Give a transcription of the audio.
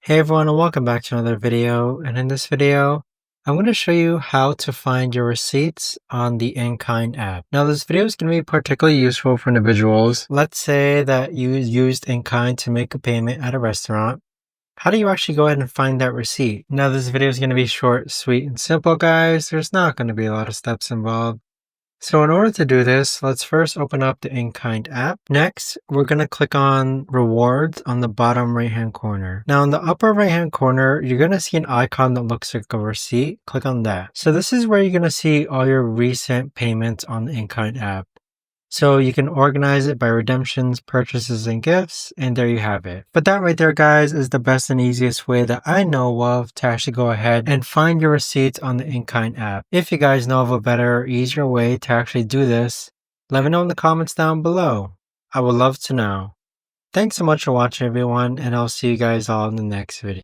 Hey everyone, and welcome back to another video. And in this video, I'm going to show you how to find your receipts on the InKind app. Now, this video is going to be particularly useful for individuals. Let's say that you used InKind to make a payment at a restaurant. How do you actually go ahead and find that receipt? Now, this video is going to be short, sweet, and simple, guys. There's not going to be a lot of steps involved. So in order to do this, let's first open up the InKind app. Next, we're going to click on rewards on the bottom right hand corner. Now in the upper right hand corner, you're going to see an icon that looks like a receipt. Click on that. So this is where you're going to see all your recent payments on the InKind app. So you can organize it by redemptions, purchases, and gifts, and there you have it. But that right there, guys, is the best and easiest way that I know of to actually go ahead and find your receipts on the InKind app. If you guys know of a better, easier way to actually do this, let me know in the comments down below. I would love to know. Thanks so much for watching, everyone, and I'll see you guys all in the next video.